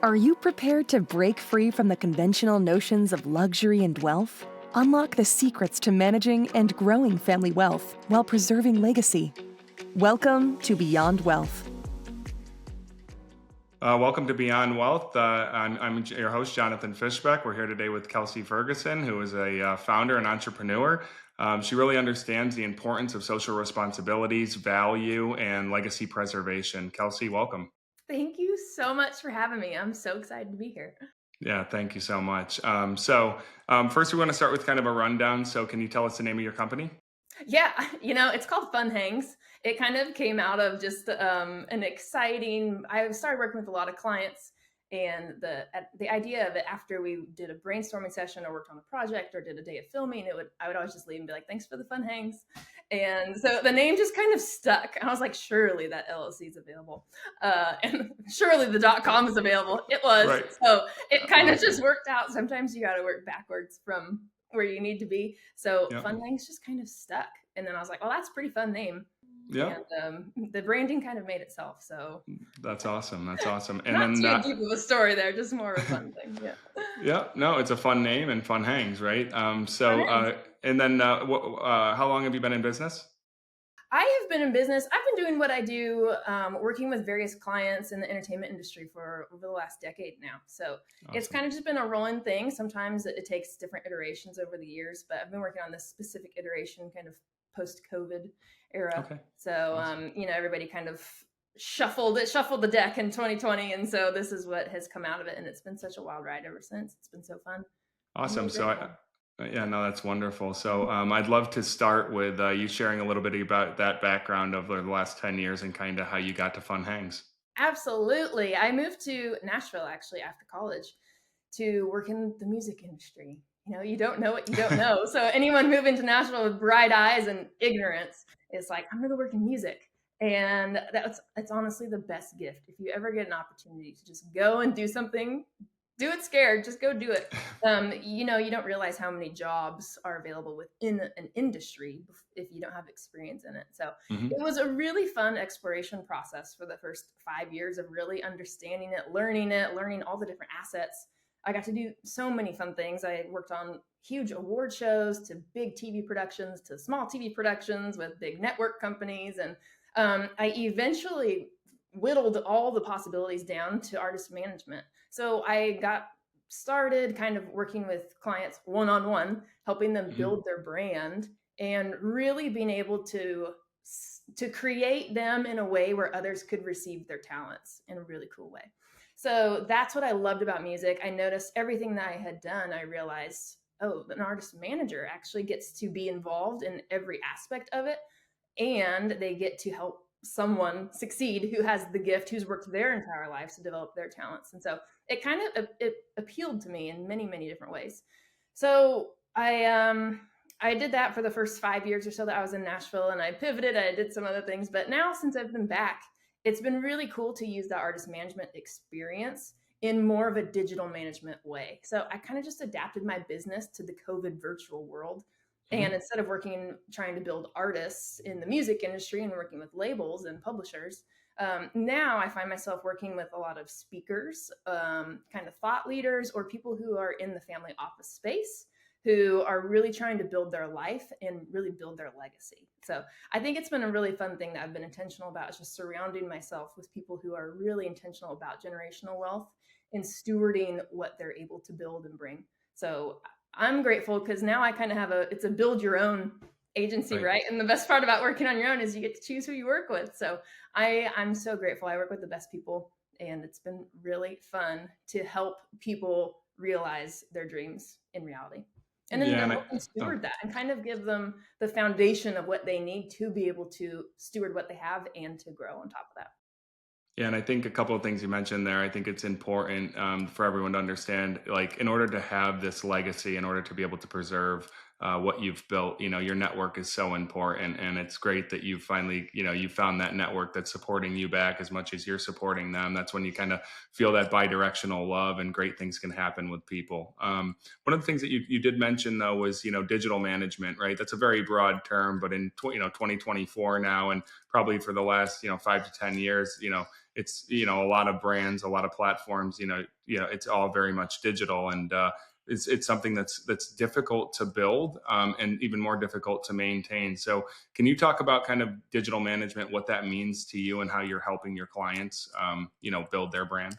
Are you prepared to break free from the conventional notions of luxury and wealth? Unlock the secrets to managing and growing family wealth while preserving legacy. Welcome to Beyond Wealth. Welcome to Beyond Wealth. I'm your host, Jonathan Fishbeck. We're here today with Kelsey Ferguson, who is a founder and entrepreneur. She really understands the importance of social responsibilities, value, and legacy preservation. Kelsey, welcome. Thank you so much for having me. I'm so excited to be here. Yeah, thank you so much. First, we want to start with kind of a rundown. So, can you tell us the name of your company? Yeah, it's called FunHangs. It kind of came out of just an exciting. I started working with a lot of clients, and the idea of it after we did a brainstorming session or worked on a project or did a day of filming, I would always just leave and be like, "Thanks for the FunHangs," and so the name just kind of stuck. I was like, "Surely that LLC is available, and surely the .com is available." It was, Right. so it kind of Awesome. just worked out. Sometimes you got to work backwards from where you need to be. So Yep. FunHangs just kind of stuck. And then I was like, well, that's a pretty fun name. And Yep. the branding kind of made itself. So That's awesome. That's awesome. And not then, too deep of a story there, just more of a fun thing. Yeah. yeah, no, it's a fun name and fun hangs, right? FunHangs. How long have you been in business? I have been in business. I've been doing what I do, working with various clients in the entertainment industry for over the last decade now. So it's Awesome. kind of just been a rolling thing. Sometimes it takes different iterations over the years, but I've been working on this specific iteration kind of post COVID era. Okay. So, Awesome. everybody kind of shuffled the deck in 2020. And so this is what has come out of it. And it's been such a wild ride ever since. It's been so fun. I'm Awesome. really grateful. Yeah, no, that's wonderful. I'd love to start with you sharing a little bit about that background of the last 10 years and kind of how you got to Fun Hangs. Absolutely. I moved to Nashville actually after college to work in the music industry. You don't know what you don't know. So anyone moving to Nashville with bright eyes and ignorance is like, I'm going to work in music. And it's honestly the best gift. If you ever get an opportunity to just go and do something, do it scared, just go do it. You don't realize how many jobs are available within an industry if you don't have experience in it. So Hmm. it was a really fun exploration process for the first 5 years of really understanding it, learning all the different assets. I got to do so many fun things. I worked on huge award shows to big TV productions to small TV productions with big network companies. And I eventually whittled all the possibilities down to artist management. So I got started kind of working with clients one on one, helping them Hmm. build their brand and really being able to create them in a way where others could receive their talents in a really cool way. So that's what I loved about music. I noticed everything that I had done, I realized, oh, an artist manager actually gets to be involved in every aspect of it, and they get to help someone succeed who has the gift, who's worked their entire lives to develop their talents. And so it appealed to me in many, many different ways. So I did that for the first 5 years or so that I was in Nashville, and I pivoted. I did some other things, but now since I've been back, it's been really cool to use that artist management experience in more of a digital management way. So I kind of just adapted my business to the COVID virtual world. And Hmm. instead of trying to build artists in the music industry and working with labels and publishers, now I find myself working with a lot of speakers, kind of thought leaders, or people who are in the family office space who are really trying to build their life and really build their legacy. So I think it's been a really fun thing that I've been intentional about, is just surrounding myself with people who are really intentional about generational wealth and stewarding what they're able to build and bring. So I'm grateful because now I kind of have it's a build your own agency, Right. right? And the best part about working on your own is you get to choose who you work with. So I'm so grateful. I work with the best people, and it's been really fun to help people realize their dreams in reality. And then Yeah, to and help them oh, steward that and kind of give them the foundation of what they need to be able to steward what they have and to grow on top of that. yeah, and I think a couple of things you mentioned there. I think it's important for everyone to understand, like, in order to have this legacy, in order to be able to preserve what you've built. Your network is so important, and it's great that you finally, you found that network that's supporting you back as much as you're supporting them. That's when you kind of feel that bi-directional love, and great things can happen with people. One of the things that you did mention though was, digital management, right? That's a very broad term, but in 2024 now, and probably for the last 5 to 10 years, it's a lot of brands, a lot of platforms, it's all very much digital, and it's something that's difficult to build, and even more difficult to maintain. So can you talk about kind of digital management, what that means to you, and how you're helping your clients build their brand?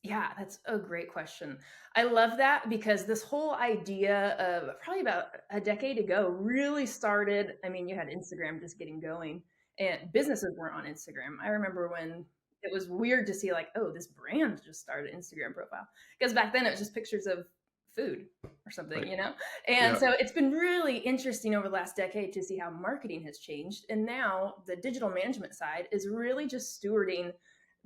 Yeah, that's a great question. I love that because this whole idea of probably about a decade ago really started. I mean, you had Instagram just getting going and businesses weren't on Instagram. I remember when it was weird to see, like, oh, this brand just started an Instagram profile. Because back then it was just pictures of food or something, Right. And Yeah. so it's been really interesting over the last decade to see how marketing has changed. And now the digital management side is really just stewarding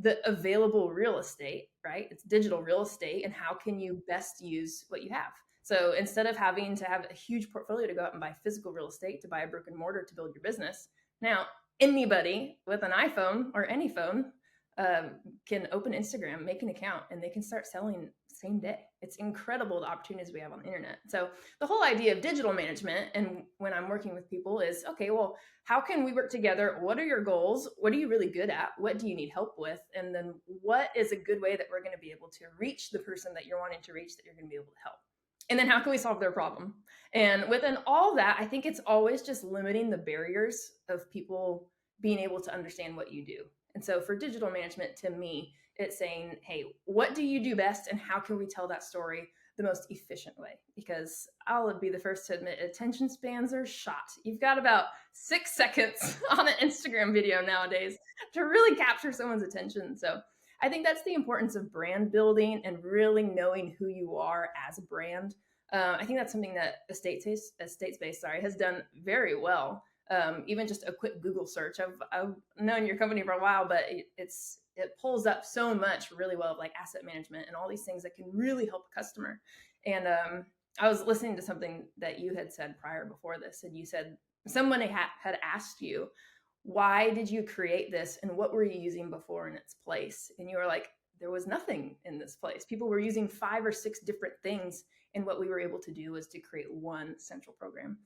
the available real estate, right? It's digital real estate, and how can you best use what you have? So instead of having to have a huge portfolio to go out and buy physical real estate, to buy a brick and mortar to build your business, now anybody with an iPhone or any phone um, can open Instagram, make an account, and they can start selling same day. It's incredible the opportunities we have on the internet. So the whole idea of digital management, and when I'm working with people, is okay, well, how can we work together? What are your goals? What are you really good at? What do you need help with? And then what is a good way that we're going to be able to reach the person that you're wanting to reach, that you're going to be able to help? And then how can we solve their problem? And within all that, I think it's always just limiting the barriers of people being able to understand what you do. And so for digital management, to me, it's saying, hey, what do you do best, and how can we tell that story the most efficient way? Because I'll be the first to admit, attention spans are shot. You've got about 6 seconds on an Instagram video nowadays to really capture someone's attention. So I think that's the importance of brand building and really knowing who you are as a brand. I think that's something that Estates Base, has done very well. Even just a quick Google search. I've known your company for a while, but it pulls up so much really well, like asset management and all these things that can really help a customer. And I was listening to something that you had said prior before this, and you said someone had asked you, why did you create this, and what were you using before in its place? And you were like, there was nothing in this place. People were using 5 or 6 different things, and what we were able to do was to create one central program.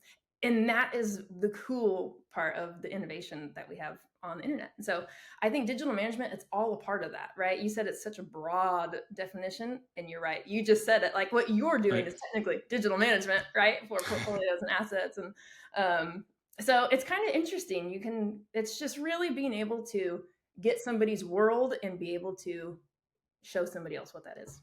And that is the cool part of the innovation that we have on the internet. And so I think digital management, it's all a part of that, right? You said it's such a broad definition, and you're right. You just said it, like what you're doing Right. is technically digital management, right? For portfolios and assets. And so it's kind of interesting. It's just really being able to get somebody's world and be able to show somebody else what that is.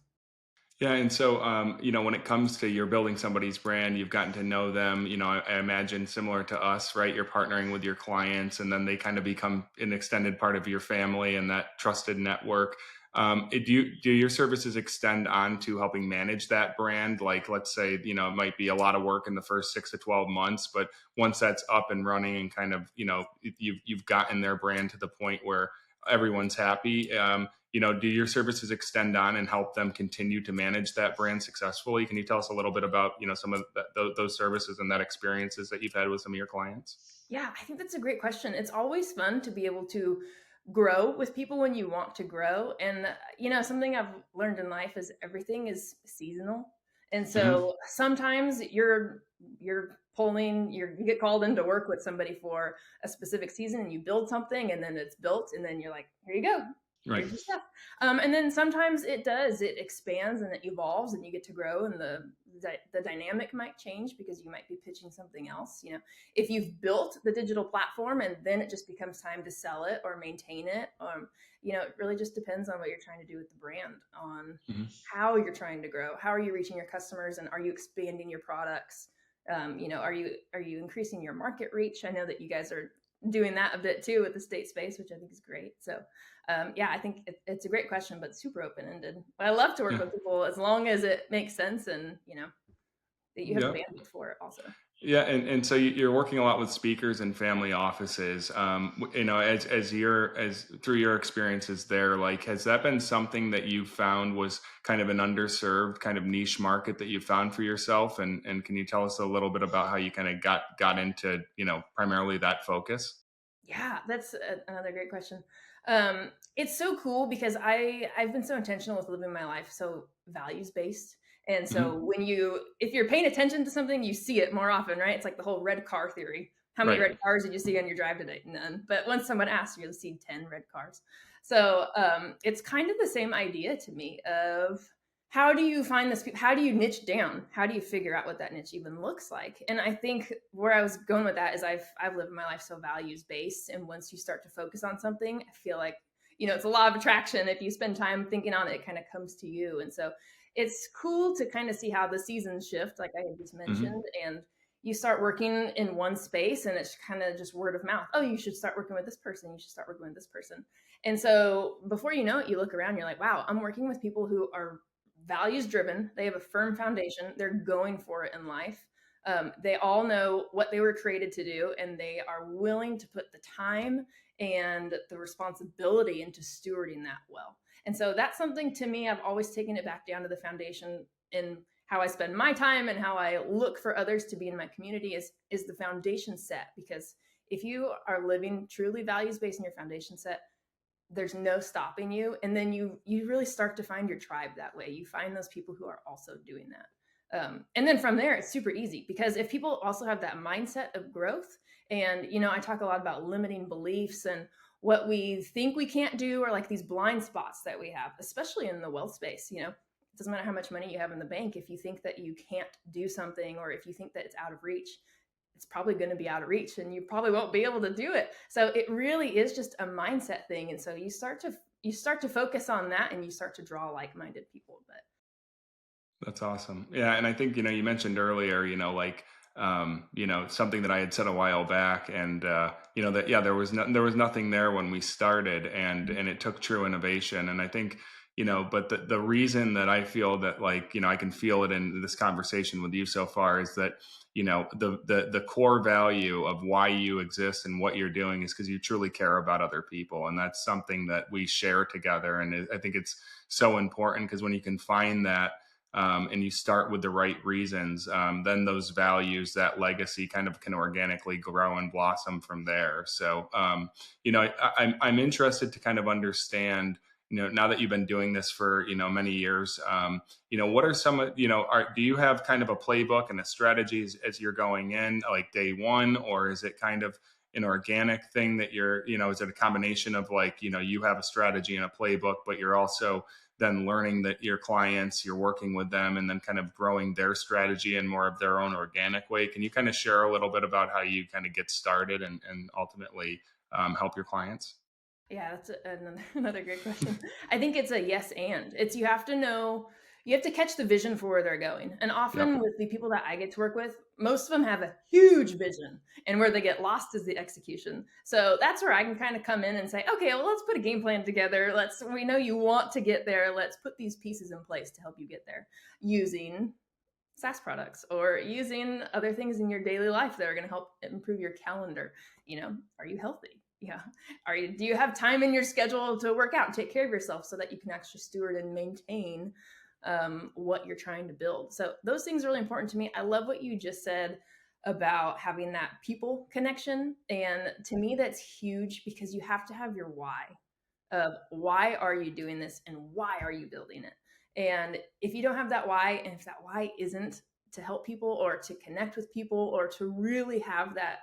Yeah, and so when it comes to you're building somebody's brand, you've gotten to know them. I imagine similar to us, right? You're partnering with your clients, and then they kind of become an extended part of your family and that trusted network. Do your services extend on to helping manage that brand? Like, let's say, it might be a lot of work in the first 6 to 12 months, but once that's up and running and kind of, you've gotten their brand to the point where everyone's happy. Do your services extend on and help them continue to manage that brand successfully? Can you tell us a little bit about, some of those services and that experiences that you've had with some of your clients? Yeah, I think that's a great question. It's always fun to be able to grow with people when you want to grow. And, something I've learned in life is everything is seasonal. And Hmm. so sometimes you get called in to work with somebody for a specific season, and you build something, and then it's built, and then you're like, here you go. Right. Here's your stuff. And then sometimes it expands and it evolves, and you get to grow, and the dynamic might change because you might be pitching something else. If you've built the digital platform and then it just becomes time to sell it or maintain it, it really just depends on what you're trying to do with the brand, on Hmm. how you're trying to grow, how are you reaching your customers, and are you expanding your products? Are you increasing your market reach? I know that you guys are doing that a bit too with the state space, which I think is great. So yeah, I think it's a great question, but super open ended. I love to work Yeah. with people as long as it makes sense, and that you have the Yeah. bandwidth for it also. Yeah, and so you're working a lot with speakers and family offices. As through your experiences there, like, has that been something that you found was kind of an underserved kind of niche market that you found for yourself? And can you tell us a little bit about how you kind of got into, primarily that focus? Yeah, that's another great question. It's so cool because I've been so intentional with living my life so values based. And so Hmm. if you're paying attention to something, you see it more often, right? It's like the whole red car theory. How many Right. red cars did you see on your drive today? None. But once someone asks, you'll see 10 red cars. So it's kind of the same idea to me of how do you find this? How do you niche down? How do you figure out what that niche even looks like? And I think where I was going with that is I've lived my life so values based, and once you start to focus on something, I feel like it's a law of attraction. If you spend time thinking on it, it kind of comes to you. And so it's cool to kind of see how the seasons shift, like I had just Hmm. mentioned, and you start working in one space, and it's kind of just word of mouth. Oh, you should start working with this person. You should start working with this person. And so before you know it, you look around, you're like, wow, I'm working with people who are values driven. They have a firm foundation. They're going for it in life. They all know what they were created to do, and they are willing to put the time and the responsibility into stewarding that well. And so that's something to me, I've always taken it back down to the foundation in how I spend my time and how I look for others to be in my community is the foundation set. Because if you are living truly values based in your foundation set, there's no stopping you, and then you really start to find your tribe that way. You find those people who are also doing that, and then from there it's super easy, because if people also have that mindset of growth, and I talk a lot about limiting beliefs and what we think we can't do, or like these blind spots that we have, especially in the wealth space. It doesn't matter how much money you have in the bank, if you think that you can't do something, or if you think that it's out of reach, it's probably going to be out of reach, and you probably won't be able to do it. So it really is just a mindset thing. And so you start to focus on that, and you start to draw like-minded people. But That's awesome. Yeah, and I think you mentioned earlier, something that I had said a while back, and that there was nothing there when we started, and it took true innovation. And I think but the reason that I feel that, like, I can feel it in this conversation with you so far, is that the core value of why you exist and what you're doing is because you truly care about other people, and that's something that we share together. And I think it's so important, because when you can find that, and you start with the right reasons, then those values, that legacy, kind of can organically grow and blossom from there. So, I'm interested to kind of understand, now that you've been doing this for many years, what are some of do you have kind of a playbook and a strategy as you're going in, like day one, or is it kind of an organic thing that is it a combination of, like, you have a strategy and a playbook, but you're also then learning that your clients, you're working with them, and then kind of growing their strategy in more of their own organic way? Can you kind of share a little bit about how you kind of get started and ultimately help your clients? yeah, that's another great question. I think it's a yes, and it's, you have to catch the vision for where they're going. And often Yep. with the people that I get to work with, most of them have a huge vision, and where they get lost is the execution. So that's where I can kind of come in and say, okay, well, let's put a game plan together. We know you want to get there. Let's put these pieces in place to help you get there, using SaaS products or using other things in your daily life that are going to help improve your calendar. Are you healthy? Yeah. Do you have time in your schedule to work out and take care of yourself so that you can actually steward and maintain what you're trying to build? So those things are really important to me. I love what you just said about having that people connection. And to me, that's huge, because you have to have your why of why are you doing this and why are you building it. And if you don't have that why, and if that why isn't to help people or to connect with people or to really have that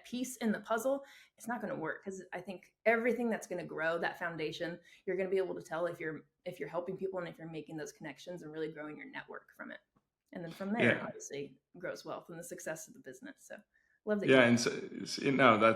piece in the puzzle, it's not going to work. Because I think everything that's going to grow that foundation, you're going to be able to tell if you're helping people, and if you're making those connections and really growing your network from it. And then from there, Yeah. obviously, grows wealth and the success of the business. So love that you Yeah, did. and so,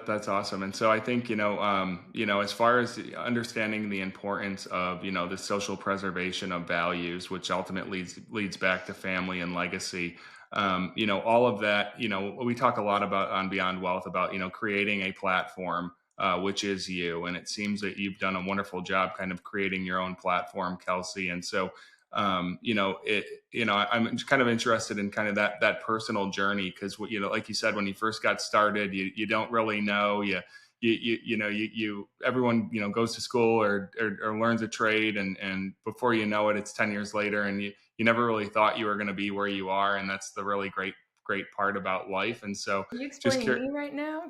that's awesome. And so I think as far as understanding the importance of the social preservation of values, which ultimately leads back to family and legacy. All of that. We talk a lot about on Beyond Wealth about creating a platform, which is you, and it seems that you've done a wonderful job kind of creating your own platform, Kelsey. And so I'm kind of interested in kind of that personal journey, because like you said, when you first got started, you don't really know. You everyone goes to school or learns a trade, and before you know it, it's 10 years later, and you never really thought you were going to be where you are, and that's the really great part about life. And so Are you just explaining me right now?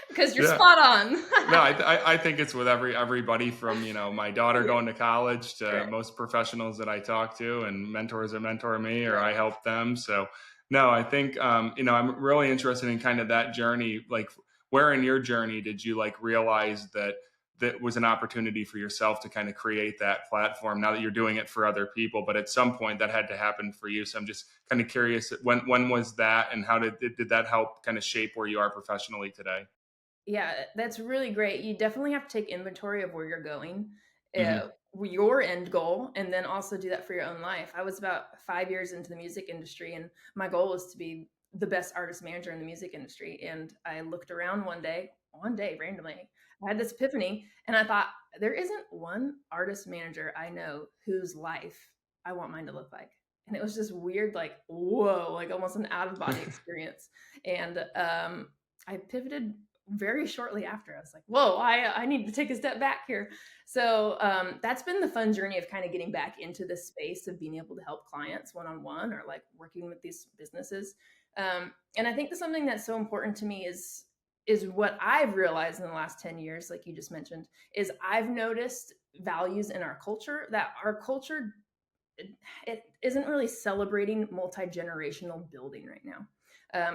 Because you're yeah. spot on. No, I think it's with everybody, from my daughter Yeah, going to college to right, most professionals that I talk to, and mentors that mentor me or right. I help them. So no, I think I'm really interested in kind of that journey. Like, where in your journey did you like realize that was an opportunity for yourself to kind of create that platform, now that you're doing it for other people, but at some point that had to happen for you. So I'm just kind of curious, when was that, and how did that help kind of shape where you are professionally today? Yeah, that's really great. You definitely have to take inventory of where you're going, Hmm. your end goal, and then also do that for your own life. I was about 5 years into the music industry, and my goal was to be the best artist manager in the music industry. And I looked around one day randomly, I had this epiphany, and I thought, there isn't one artist manager I know whose life I want mine to look like. And it was just weird, like, whoa, like almost an out of body experience. And I pivoted very shortly after. I was like, whoa, I need to take a step back here. So that's been the fun journey of kind of getting back into this space of being able to help clients one on one, or like working with these businesses. And I think that something that's so important to me is what I've realized in the last 10 years, like you just mentioned, is I've noticed values in our culture, that our culture, it isn't really celebrating multi-generational building right now.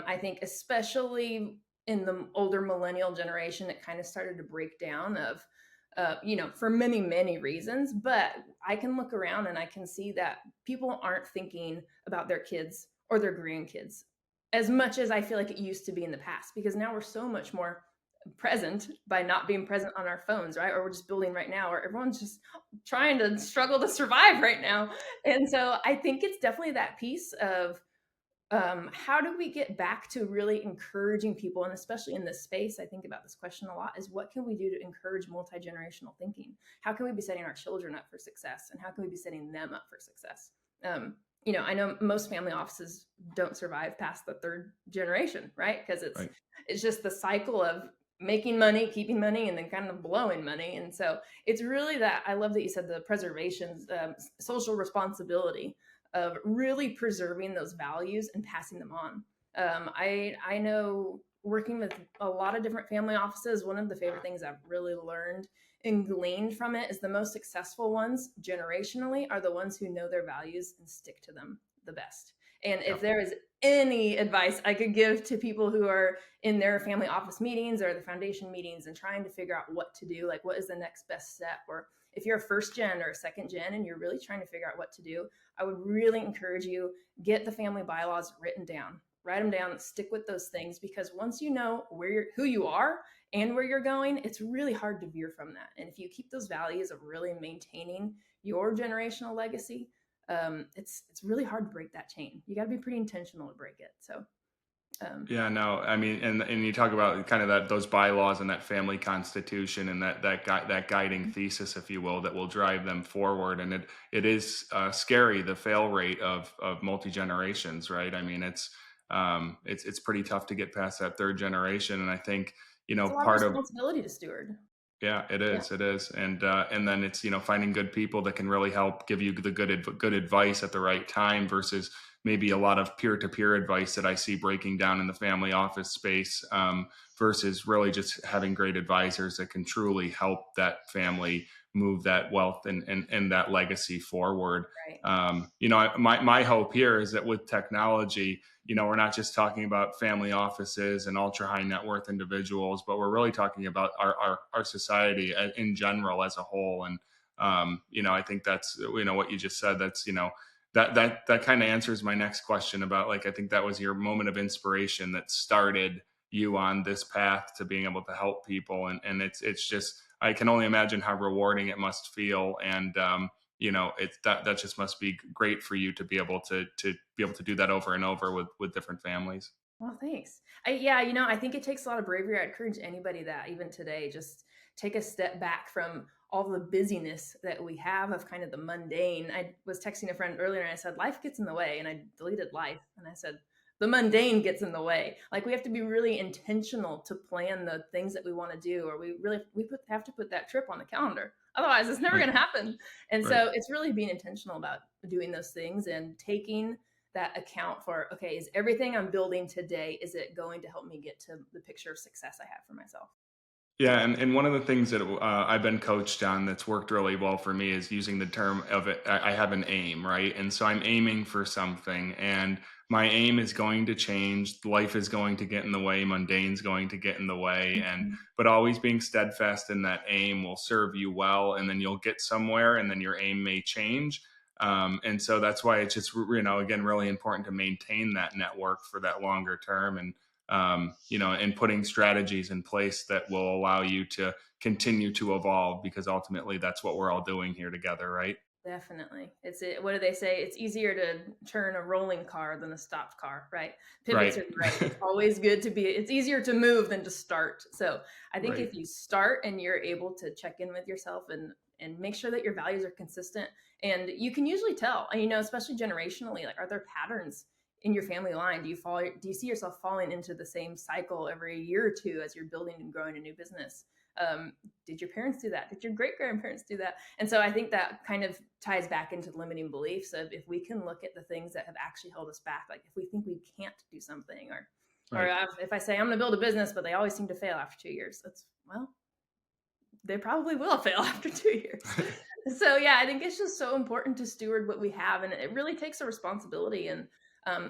I think especially in the older millennial generation, it kind of started to break down of, for many reasons. But I can look around and I can see that people aren't thinking about their kids or their grandkids as much as I feel like it used to be in the past, because now we're so much more present by not being present on our phones, right? Or we're just building right now, or everyone's just trying to struggle to survive right now. And so I think it's definitely that piece of, how do we get back to really encouraging people, and especially in this space, I think about this question a lot, is what can we do to encourage multi-generational thinking? How can we be setting our children up for success, and how can we be setting them up for success? I know most family offices don't survive past the third generation, right? Because Right. it's just the cycle of making money, keeping money, and then kind of blowing money. And so it's really that, I love that you said the preservations, social responsibility of really preserving those values and passing them on. I know, working with a lot of different family offices, one of the favorite things I've really learned and gleaned from it is the most successful ones generationally are the ones who know their values and stick to them the best. And if Yep. there is any advice I could give to people who are in their family office meetings or the foundation meetings and trying to figure out what to do, like what is the next best step, or if you're a first gen or a second gen and you're really trying to figure out what to do, I would really encourage you, get the family bylaws written down, write them down, stick with those things, because once you know who you are and where you're going, it's really hard to veer from that. And if you keep those values of really maintaining your generational legacy, it's really hard to break that chain. You got to be pretty intentional to break it. So Yeah, no, I mean, and you talk about kind of those bylaws and that family constitution, and that guiding thesis, if you will, that will drive them forward. And it is scary, the fail rate of multi generations, right? I mean, it's pretty tough to get past that third generation, and I think it's a lot of part of responsibility to steward. yeah, it Yeah. is. It is, and then it's finding good people that can really help give you the good advice at the right time, versus maybe a lot of peer to peer advice that I see breaking down in the family office space, versus really just having great advisors that can truly help that family move that wealth and that legacy forward. Right. My hope here is that with technology, we're not just talking about family offices and ultra high net worth individuals, but we're really talking about our society in general as a whole. And I think that's what you just said. That's that kind of answers my next question about, like, I think that was your moment of inspiration that started you on this path to being able to help people, and it's just, I can only imagine how rewarding it must feel. And it's that just must be great for you to be able to be able to do that over and over with different families. Well, thanks. Yeah, I think it takes a lot of bravery. I encourage anybody that even today, just take a step back from all the busyness that we have of kind of the mundane. I was texting a friend earlier and I said, life gets in the way. And I deleted life. And I said, the mundane gets in the way. Like we have to be really intentional to plan the things that we want to do, or have to put that trip on the calendar. Otherwise, it's never Right. going to happen. And Right. so it's really being intentional about doing those things and taking that account for, okay, is everything I'm building today, is it going to help me get to the picture of success I have for myself? Yeah, and one of the things that I've been coached on that's worked really well for me is using the term of it. I have an aim, right? And so I'm aiming for something, and my aim is going to change. Life is going to get in the way. Mundane's going to get in the way, and Mhm. but always being steadfast in that aim will serve you well, and then you'll get somewhere, and then your aim may change. And so that's why it's just again really important to maintain that network for that longer term, and and putting strategies in place that will allow you to continue to evolve, because ultimately that's what we're all doing here together, right? Definitely. What do they say? It's easier to turn a rolling car than a stopped car, right? Pivots Right. are great. It's always good it's easier to move than to start. So I think Right. if you start and you're able to check in with yourself and make sure that your values are consistent, and you can usually tell, and especially generationally, like, are there patterns in your family line? Do you see yourself falling into the same cycle every year or two as you're building and growing a new business? Um, did your parents do that? Did your great grandparents do that? And so I think that kind of ties back into the limiting beliefs of, if we can look at the things that have actually held us back, like if we think we can't do something, or Right. if I say I'm going to build a business, but they always seem to fail after 2 years, well, they probably will fail after 2 years. So yeah, I think it's just so important to steward what we have, and it really takes a responsibility and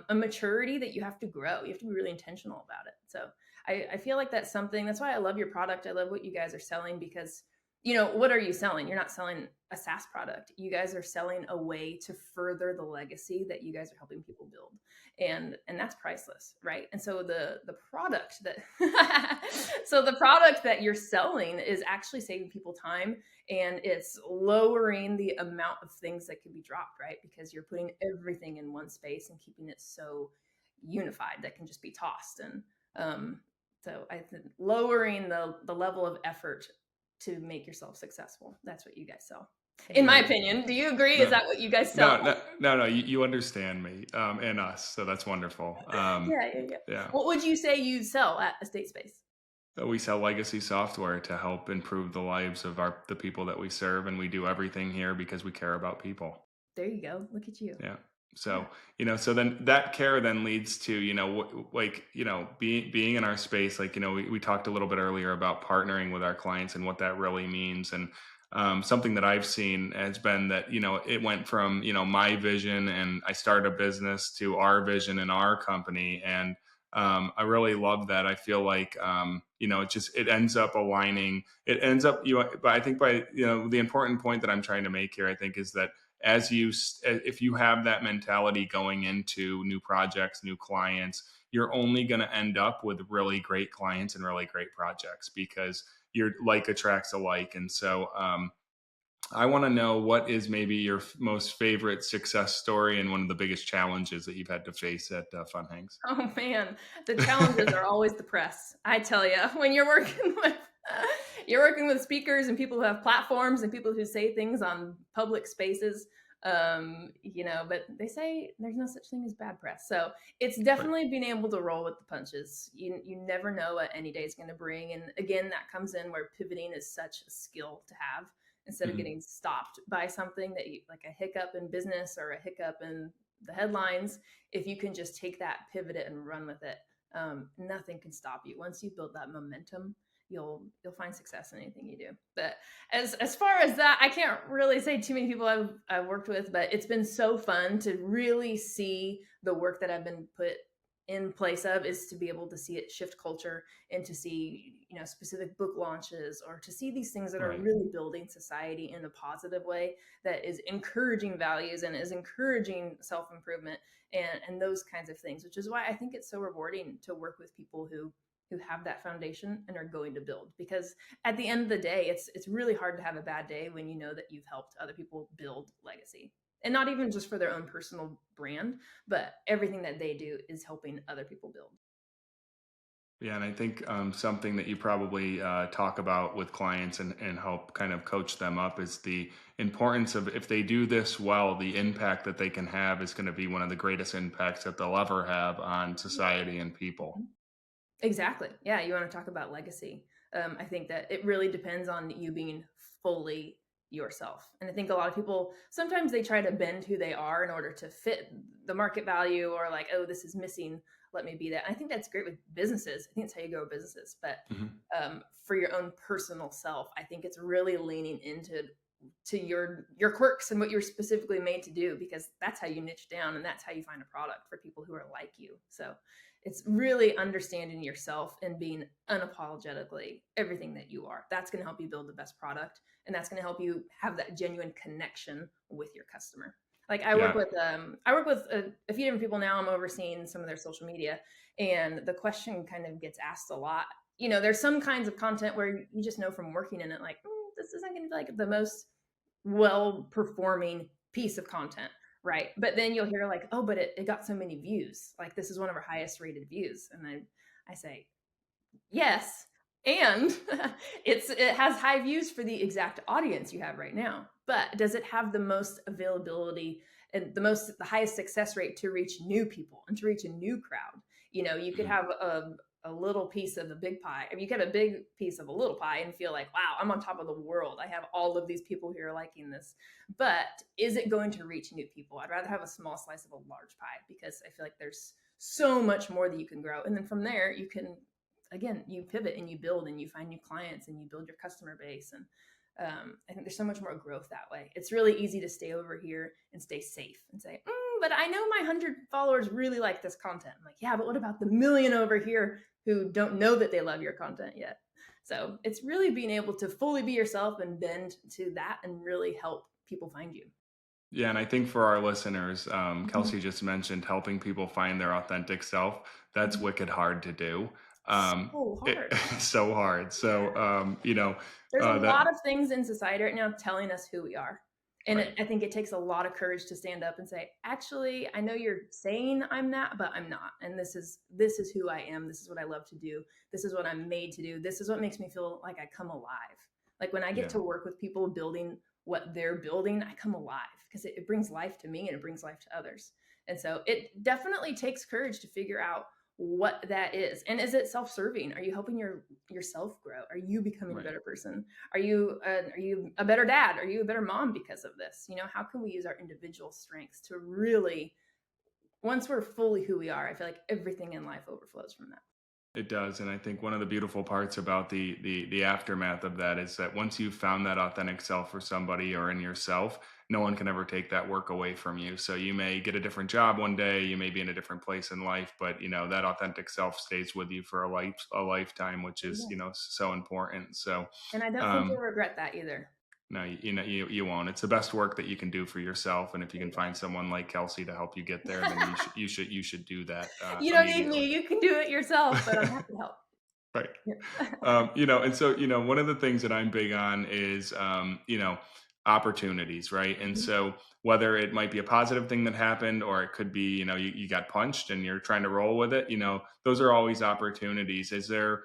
a maturity that you have to grow. You have to be really intentional about it. So I feel like that's why I love your product. I love what you guys are selling, because what are you selling? You're not selling a SaaS product. You guys are selling a way to further the legacy that you guys are helping people build, and that's priceless, right? And so the product that the product that you're selling is actually saving people time, and it's lowering the amount of things that can be dropped, right? Because you're putting everything in one space and keeping it so unified that can just be tossed. And so I think lowering the level of effort to make yourself successful. That's what you guys sell. In my Right. opinion, do you agree? Is No. that what you guys No, sell? no, no, no. You understand me, and us, so that's wonderful. Yeah, yeah, yeah. Yeah. What would you say you sell at Estate Space? We sell legacy software to help improve the lives of the people that we serve, and we do everything here because we care about people. There you go. Look at you. Yeah. Yeah. So then that care then leads to, being in our space. Like, we talked a little bit earlier about partnering with our clients and what that really means. And something that I've seen has been that, it went from, my vision and I started a business to our vision and our company. And I really love that. I feel like, it ends up aligning. It ends up, but I think the important point that I'm trying to make here, I think, is that if you have that mentality going into new projects, new clients, you're only going to end up with really great clients and really great projects, because your like attracts alike. And so I want to know, what is maybe your most favorite success story and one of the biggest challenges that you've had to face at FunHangs? Oh man, the challenges are always the press. I tell you, when you're working with speakers and people who have platforms and people who say things on public spaces, but they say there's no such thing as bad press. So it's Right. definitely being able to roll with the punches. You never know what any day is going to bring, and again, that comes in where pivoting is such a skill to have, instead of Mhm. getting stopped by something like a hiccup in business or a hiccup in the headlines. If you can just take that, pivot it, and run with it, nothing can stop you. Once you build that momentum, you'll find success in anything you do. But as far as that, I can't really say too many people I've worked with, but it's been so fun to really see the work that I've been put in place of, is to be able to see it shift culture, and to see specific book launches, or to see these things that are Right. really building society in a positive way, that is encouraging values and is encouraging self-improvement, and those kinds of things, which is why I think it's so rewarding to work with people who have that foundation and are going to build. Because at the end of the day, it's really hard to have a bad day when you know that you've helped other people build legacy, and not even just for their own personal brand, but everything that they do is helping other people build. Yeah, and I think something that you probably talk about with clients and help kind of coach them up is the importance of, if they do this well, the impact that they can have is going to be one of the greatest impacts that they'll ever have on society and people. Exactly. Yeah, you want to talk about legacy. I think that it really depends on you being fully yourself. And I think a lot of people sometimes they try to bend who they are in order to fit the market value, or like, oh, this is missing. Let me be that. And I think that's great with businesses. I think it's how you grow businesses. But Mhm. for your own personal self, I think it's really leaning into your quirks and what you're specifically made to do, because that's how you niche down and that's how you find a product for people who are like you. So it's really understanding yourself and being unapologetically everything that you are. That's going to help you build the best product, and that's going to help you have that genuine connection with your customer. Like Yeah. I work with a few different people now. I'm overseeing some of their social media, and the question kind of gets asked a lot. You know, there's some kinds of content where you just know from working in it, like, this isn't going to be like the most well performing piece of content, right? But then you'll hear like, oh, but it got so many views. Like, this is one of our highest rated views. And I say, yes, and it has high views for the exact audience you have right now. But does it have the most availability and the highest success rate to reach new people and to reach a new crowd? You know, you could Mhm. have a little piece of a big pie. I mean, you could have a big piece of a little pie and feel like, wow, I'm on top of the world. I have all of these people who are liking this. But is it going to reach new people? I'd rather have a small slice of a large pie, because I feel like there's so much more that you can grow. And then from there, you can, again, you pivot and you build and you find new clients and you build your customer base. And I think there's so much more growth that way. It's really easy to stay over here and stay safe and say, but I know my 100 followers really like this content. I'm like, yeah, but what about the million over here who don't know that they love your content yet? So it's really being able to fully be yourself and bend to that and really help people find you. Yeah, and I think for our listeners, Mhm. Kelsey just mentioned helping people find their authentic self. That's Mhm. wicked hard to do. So hard. It's so hard. So, There's a that, lot of things in society right now telling us who we are. And right. I think it takes a lot of courage to stand up and say, actually, I know you're saying I'm that, but I'm not. And this is who I am. This is what I love to do. This is what I'm made to do. This is what makes me feel like I come alive. Like when I get Yeah. to work with people building what they're building, I come alive, because it brings life to me and it brings life to others. And so it definitely takes courage to figure out what that is. And is it self-serving? Are you helping yourself grow? Are you becoming a Right. better person? Are you a better dad? Are you a better mom because of this? You know, how can we use our individual strengths to really, once we're fully who we are, I feel like everything in life overflows from that. It does, and I think one of the beautiful parts about the aftermath of that is that once you've found that authentic self for somebody or in yourself, no one can ever take that work away from you. So you may get a different job one day, you may be in a different place in life, but that authentic self stays with you for a lifetime, which is Yeah. so important. So And I don't think you'll um, regret that either. no, you won't. It's the best work that you can do for yourself, and if you There can you go. find someone like Kelsey to help you get there, then you should do that You don't need me. immediately. You can do it yourself, but I'm happy to help. Right. Yeah. And so, one of the things that I'm big on is, opportunities, right? And Mhm. so, whether it might be a positive thing that happened, or it could be, you got punched and you're trying to roll with it, those are always opportunities. Is there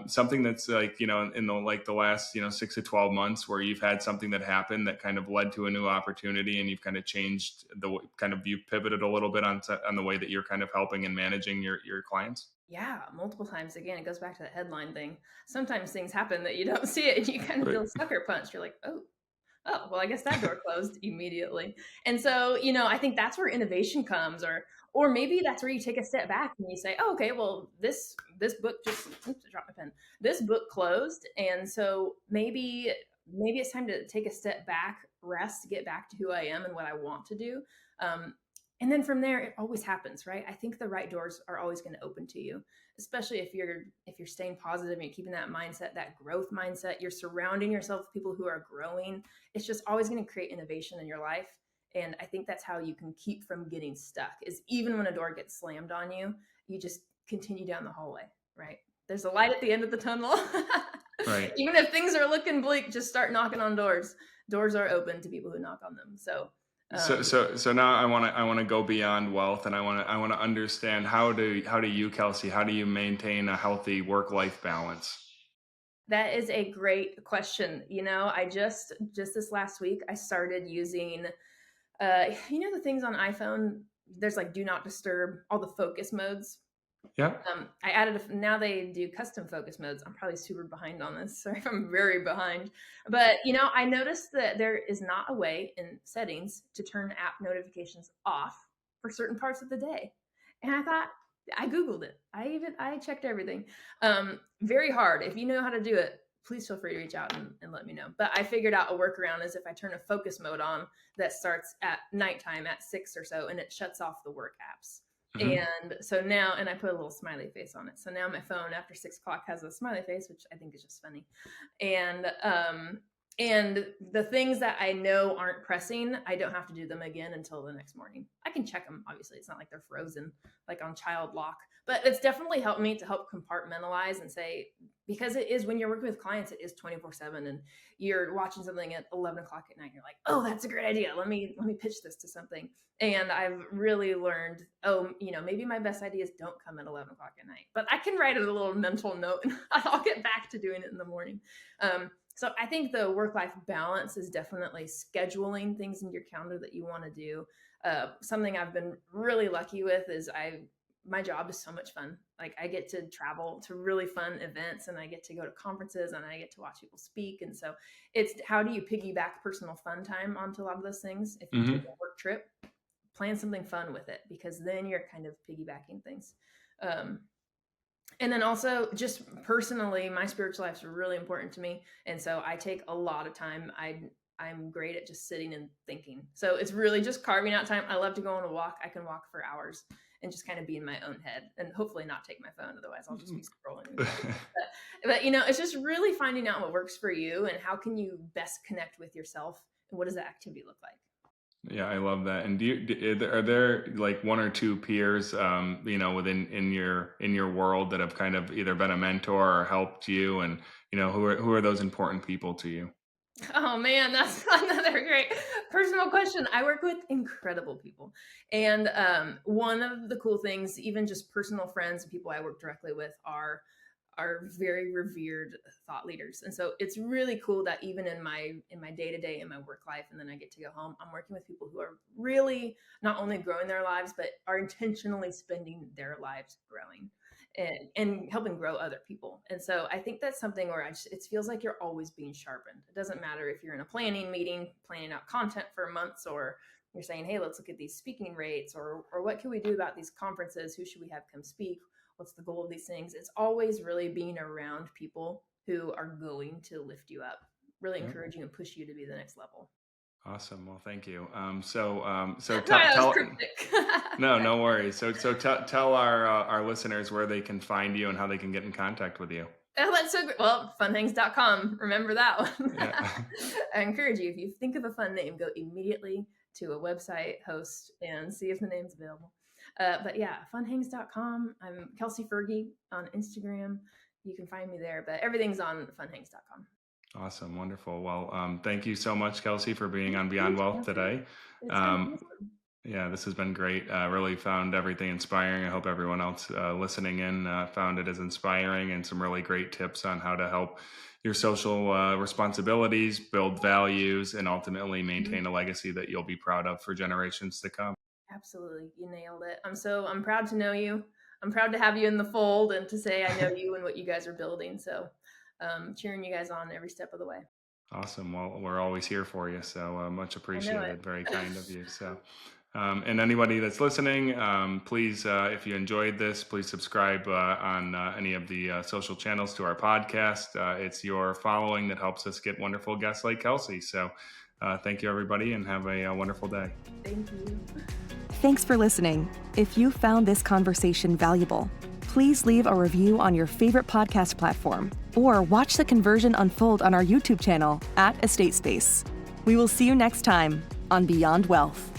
something that's like, in the last, 6 to 12 months where you've had something that happened that kind of led to a new opportunity, and you've kind of changed you've pivoted a little bit on the way that you're kind of helping and managing your clients? Yeah, multiple times. Again, it goes back to that headline thing. Sometimes things happen that you don't see it and you kind of Right. feel sucker punched. You're like, oh, well, I guess that door closed immediately. And so, I think that's where innovation comes, or maybe that's where you take a step back and you say, oh, okay, well, this book just, oops, I dropped my pen. This book closed, and so maybe it's time to take a step back, rest, get back to who I am and what I want to do. Um, and then from there, it always happens, right? I think the right doors are always going to open to you, especially if you're staying positive and you're keeping that mindset, that growth mindset. You're surrounding yourself with people who are growing. It's just always going to create innovation in your life. And I think that's how you can keep from getting stuck, is even when a door gets slammed on you, you just continue down the hallway, right? There's a light at the end of the tunnel. Right. Even if things are looking bleak, just start knocking on doors. Doors are open to people who knock on them. So So now I want to go beyond wealth, and I want to understand how do you, Kelsey, how do you maintain a healthy work-life balance? That is a great question. I just this last week, I started using, the things on iPhone, there's like do not disturb, all the focus modes. Yeah. I added now they do custom focus modes. I'm probably super behind on this. Sorry if I'm very behind. But, I noticed that there is not a way in settings to turn app notifications off for certain parts of the day. And I Googled it. I checked everything. Very hard. If you know how to do it, please feel free to reach out and let me know. But I figured out a workaround is if I turn a focus mode on that starts at nighttime at 6 or so, and it shuts off the work apps. And so now, and I put a little smiley face on it. So now my phone after 6 o'clock has a smiley face, which I think is just funny. And the things that I know aren't pressing, I don't have to do them again until the next morning. I can check them. Obviously, it's not like they're frozen, like on child lock, but it's definitely helped me to help compartmentalize and say, because it is, when you're working with clients, it is 24/7, and you're watching something at 11 o'clock at night. You're like, oh, that's a great idea. Let me pitch this to something. And I've really learned, maybe my best ideas don't come at 11 o'clock at night, but I can write a little mental note and I'll get back to doing it in the morning. So I think the work-life balance is definitely scheduling things in your calendar that you want to do. Something I've been really lucky with is my job is so much fun. Like, I get to travel to really fun events, and I get to go to conferences, and I get to watch people speak. And so it's, how do you piggyback personal fun time onto a lot of those things? If you take a work trip, plan something fun with it, because then you're kind of piggybacking things. And then also, just personally, my spiritual life is really important to me. And so I take a lot of time. I'm great at just sitting and thinking. So it's really just carving out time. I love to go on a walk. I can walk for hours and just kind of be in my own head, and hopefully not take my phone. Otherwise I'll just be scrolling. But it's just really finding out what works for you and how can you best connect with yourself, and what does that activity look like? Yeah, I love that. And are there like one or two peers, within in your world that have kind of either been a mentor or helped you, and who are those important people to you? Oh man, that's another great personal question. I work with incredible people. And one of the cool things, even just personal friends and people I work directly with, are very revered thought leaders. And so it's really cool that even in my day-to-day, in my work life, and then I get to go home, I'm working with people who are really not only growing their lives, but are intentionally spending their lives growing and helping grow other people. And so I think that's something where it feels like you're always being sharpened. It doesn't matter if you're in a planning meeting, planning out content for months, or you're saying, hey, let's look at these speaking rates, or what can we do about these conferences? Who should we have come speak? What's the goal of these things? It's always really being around people who are going to lift you up, really encourage you and push you to be the next level. Awesome. Well, thank you. So no worries. So tell our listeners where they can find you and how they can get in contact with you. Oh, that's so great. Well, FunHangs.com. Remember that one. Yeah. I encourage you, if you think of a fun name, go immediately to a website host and see if the name's available. But yeah, FunHangs.com. I'm Kelsey Fergie on Instagram. You can find me there, but everything's on FunHangs.com. Awesome. Wonderful. Well, thank you so much, Kelsey, for being on Beyond Wealth today. Yeah, this has been great. Really found everything inspiring. I hope everyone else listening in found it as inspiring, and some really great tips on how to help your social responsibilities, build values, and ultimately maintain a legacy that you'll be proud of for generations to come. Absolutely. You nailed it. I'm proud to know you. I'm proud to have you in the fold and to say I know you and what you guys are building. So cheering you guys on every step of the way. Awesome. Well, we're always here for you. So much appreciated. Very kind of you. So, and anybody that's listening, please, if you enjoyed this, please subscribe on any of the social channels to our podcast. It's your following that helps us get wonderful guests like Kelsey. So thank you, everybody, and have a wonderful day. Thank you. Thanks for listening. If you found this conversation valuable, please leave a review on your favorite podcast platform, or watch the conversion unfold on our YouTube channel @EstateSpace. We will see you next time on Beyond Wealth.